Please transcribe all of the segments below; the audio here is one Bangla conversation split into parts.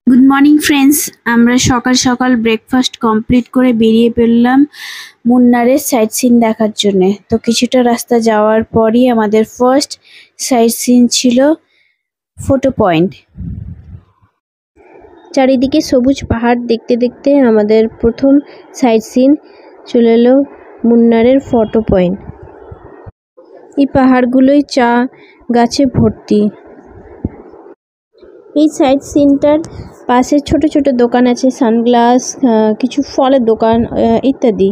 গুড মর্নিং ফ্রেন্ডস, আমরা সকাল সকাল ব্রেকফাস্ট কমপ্লিট করে বেরিয়ে পড়লাম মুন্নারের সাইট সিন দেখার জন্য। তো কিছুটা রাস্তা যাওয়ার পরই আমাদের ফার্স্ট সাইট সিন ছিল ফটো পয়েন্ট। চারিদিকে সবুজ পাহাড় দেখতে দেখতে আমাদের প্রথম সাইট সিন চলে এলো মুন্নারের ফটো পয়েন্ট। এই পাহাড়গুলোই চা গাছে ভর্তি। এই সাইট সিনটার পাশে ছোট ছোট দোকান আছে, সানগ্লাস, কিছু ফলের দোকান ইত্যাদি।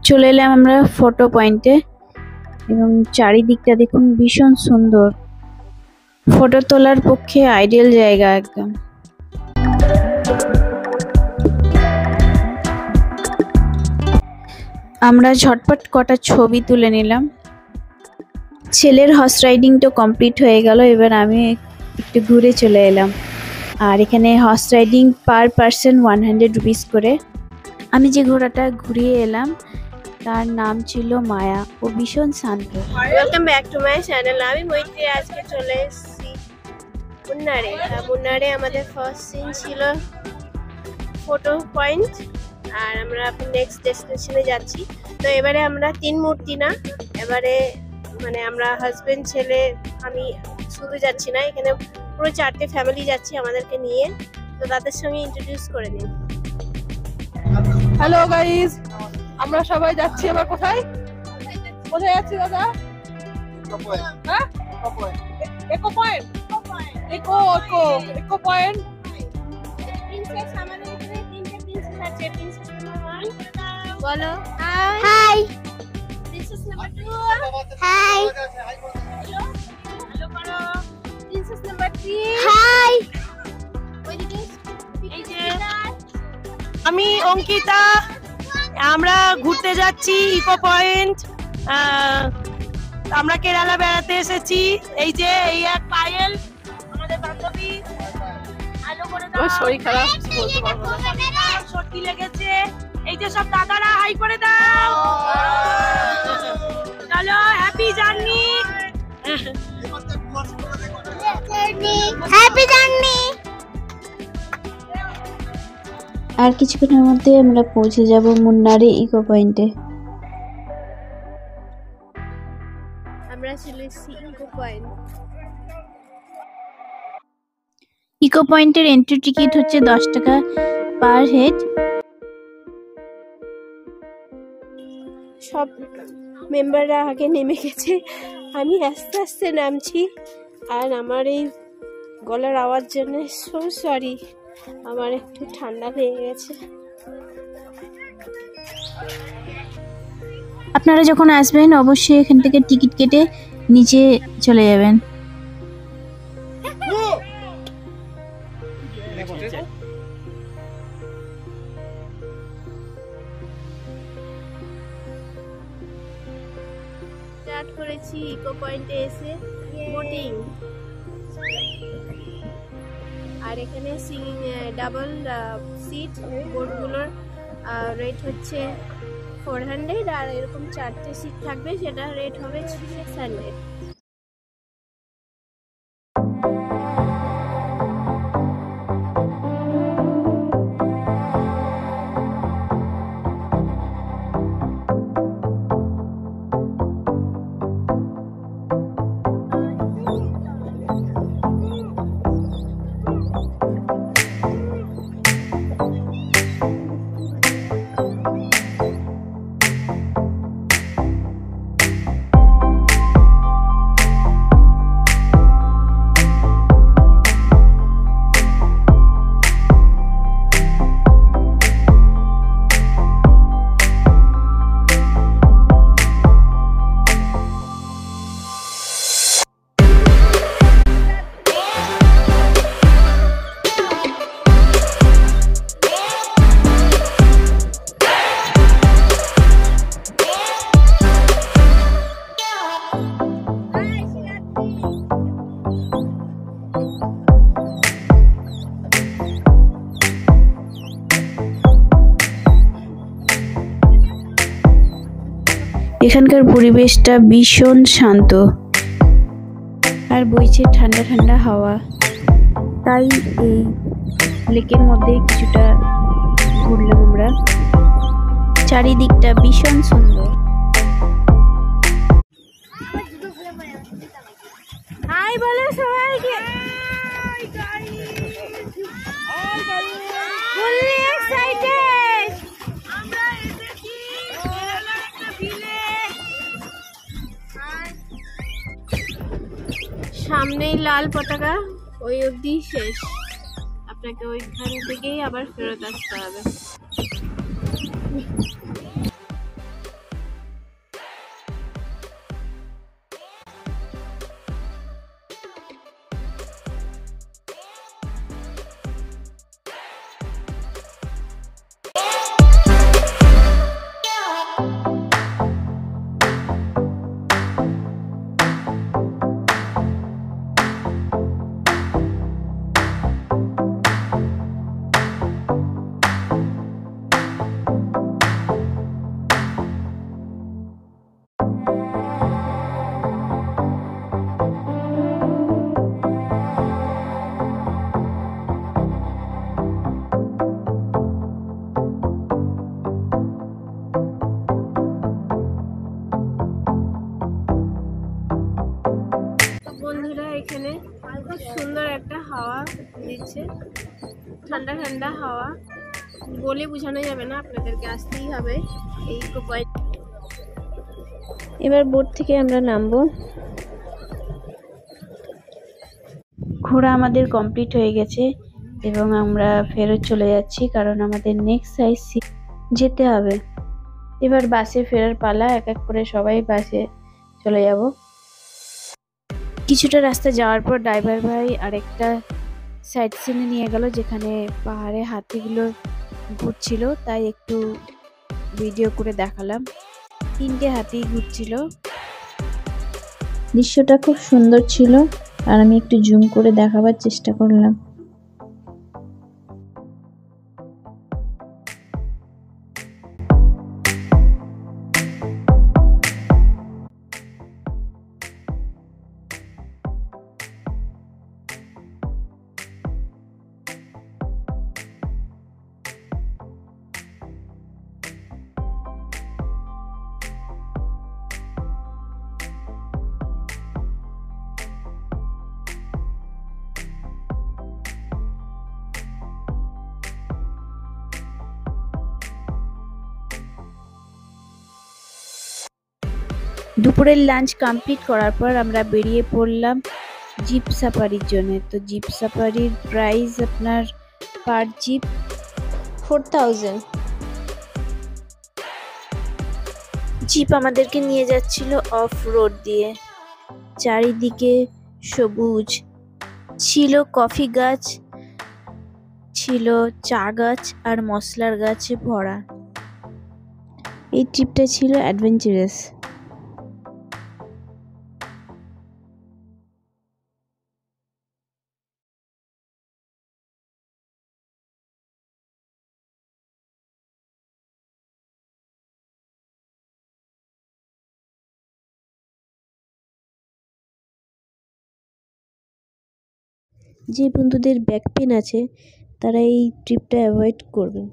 চলে এলাম আমরা ফটো পয়েন্টে এবং চারিদিকটা দেখুন ভীষণ সুন্দর, ফটো তোলার পক্ষে আইডিয়াল জায়গা একদম। আমরা ঝটপট কটা ছবি তুলে নিলাম। ছেলের হর্স রাইডিং তো কমপ্লিট হয়ে গেল, এবার আমি একটু ঘুরে চলে এলাম। আর এখানে horse riding per person 100 rupees করে। আমি যে ঘোড়াটা ঘুরিয়ে এলাম তার নাম ছিল মায়া, ও ভীষণ শান্ত। Welcome back to my channel. আমি মৈত্রী, আজকে চলে এসেছি মুন্নারে। মুন্নারে আমাদের ফার্স্ট সিন ছিল ফটো পয়েন্ট, আর আমরা নেক্সট ডেস্টিনেশনে যাচ্ছি। তো এবারে আমরা 3 মূর্তি না, এবারে মানে আমরা হাজবেন্ড ছেলে আমি শুধু যাচ্ছি না, এখানে পুরো 4টে ফ্যামিলি যাচ্ছি আমাদেরকে নিয়ে। তো তাদের সঙ্গে ইন্ট্রোডিউস করে নিন। হ্যালো গাইস, আমরা সবাই যাচ্ছি। আবার কোথায় কোথায় যাচ্ছি দাদা? হ্যাঁ, echo point. Echo point. Princess, আমাদের এখানে 3টে প্রিন্সেস আছে। প্রিন্সেস নাম্বার 1 বলো hi. Princess number 2 hi. Hello করো। Princess number 3 hi. ওইদিকে এই যে আমি অঙ্কিতা, আমরা ঘুরতে যাচ্ছি ইকো পয়েন্ট। আমরা কেরালা বেড়াতে এসেছি। এই যে এই এক পায়েল আমাদের বান্ধবী। হ্যালো করে দাও। শরীর খারাপ, বলতে পারবো না, সর্দি লেগেছে। এই যে সব দাদারা হাই করে দাও। চলো, হ্যাপি জার্নি। Happy journey. আর কিছুক্ষণের মধ্যে আমরা পৌঁছে যাব মুন্নারে ইকো পয়েন্টে। আমরা চলে এসেছি ইকো পয়েন্ট। ইকো পয়েন্টের এন্ট্রি টিকিট হচ্ছে 10 টাকা পার হেড। সব মেম্বাররা আগে নেমে গেছে, আমি আস্তে আস্তে নামছি। আর আমার এই গলার আওয়াজ জন্য সো সরি, আমার একটু ঠান্ডা লেগে গেছে। আপনারা যখন আসবেন অবশ্যই এখান থেকে টিকিট কেটে নিচে চলে যাবেন। স্টার্ট করেছি ইকো পয়েন্টে এসে বোটিং। আর এখানে ডাবল সিট বোটগুলোর রেট হচ্ছে 400, আর এরকম 4টে সিট থাকবে, সেটা রেট হবে 600। এখানকার পরিবেশটা ভীষণ শান্ত। আর বইছে ঠান্ডা ঠান্ডা হাওয়া। তাই এই লেকের মধ্যে কিছুটা ঘুরলাম আমরা। চারিদিকটা ভীষণ সুন্দর। হাই বলো সবাইকে। Fully excited. আমরা এসেছি কেরালার একটা ভিলেজ। সামনেই লাল পতাকা, ওই অবধি শেষ। আপনাকে ওইখান থেকেই আবার ফেরত আসতে হবে। বন্ধুরা এখানে খুব সুন্দর একটা হাওয়া দিচ্ছে, ঠান্ডা ঠান্ডা হাওয়া, বলে বোঝানো যাবে না, আপনাদেরকে আসতেই হবে এই ইকো পয়েন্ট। এবার বোট থেকে আমরা নামবো। ঘোরা আমাদের কমপ্লিট হয়ে গেছে এবং আমরা ফেরত চলে যাচ্ছি, কারণ আমাদের নেক্সট সাইট যেতে হবে। এবার বাসে ফেরার পালা, এক এক করে সবাই বাসে চলে যাব। কিছুটা রাস্তা যাওয়ার পর ড্রাইভার ভাই আরেকটা সাইট সিনে নিয়ে গেল, যেখানে পাহাড়ে হাতিগুলো ঘুরছিল, তাই একটু ভিডিও করে দেখালাম। 3টে হাতি ঘুরছিল। দৃশ্যটা খুব সুন্দর ছিল আর আমি একটু জুম করে দেখাবার চেষ্টা করলাম। দুপুরের লাঞ্চ কমপ্লিট করার পর আমরা বেরিয়ে পড়লাম জিপ সাফারির জন্য। তো জিপ সাফারির প্রাইস আপনার পার জিপ 4000। জিপ আমাদেরকে নিয়ে যাচ্ছিল অফ রোড দিয়ে। চারিদিকে সবুজ ছিল, কফি গাছ ছিল, চা গাছ আর মশলার গাছে ভরা। এই ট্রিপটা ছিল অ্যাডভেঞ্চারাস। যে বন্ধুদের ব্যাক পেন আছে তারা এই ট্রিপটা অ্যাভয়েড করবেন।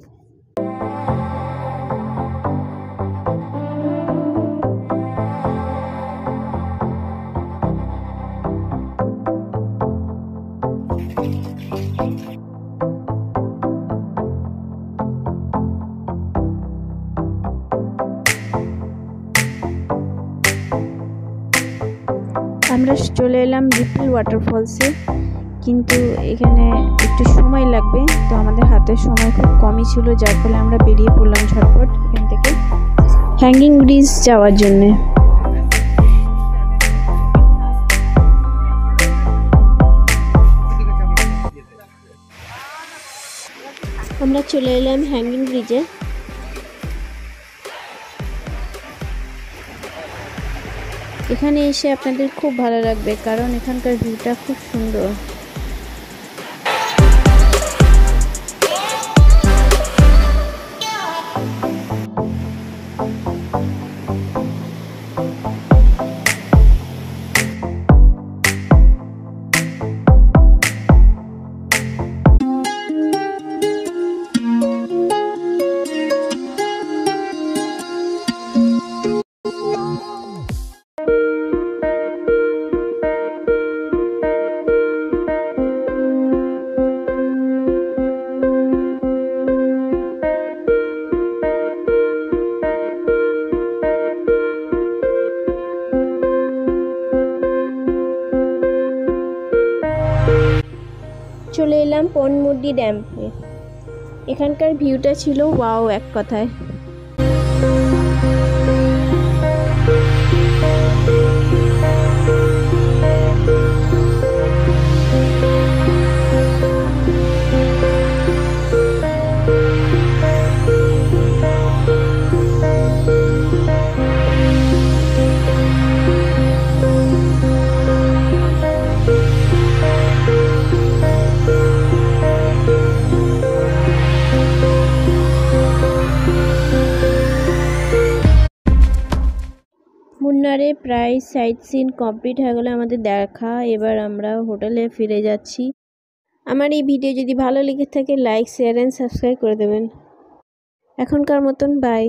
আমরা চলে এলাম রিপল ওয়াটারফলসে, কিন্তু এখানে একটু সময় লাগবে। তো আমাদের হাতে সময় খুব কমই ছিল, যার ফলে আমরা বেরিয়ে পড়লাম ঝটপট এখান থেকে হ্যাঙ্গিং ব্রিজ যাওয়ার জন্যে। আমরা চলে এলাম হ্যাঙ্গিং ব্রিজে। এখানে এসে আপনাদের খুব ভালো লাগবে, কারণ এখানকার ভিউটা খুব সুন্দর। চলে এলাম পনমুড্ডি ড্যামে। এখানকার ভিউটা ছিল ওয়াও এক কথায়। মুন্নারে প্রায় সাইট সিন কমপ্লিট হয়ে গেলে আমাদের দেখা, এবার আমরা হোটেলে ফিরে যাচ্ছি। আমার এই ভিডিও যদি ভালো লেগে থাকে লাইক শেয়ার অ্যান্ড সাবস্ক্রাইব করে দেবেন। এখনকার মতন বাই।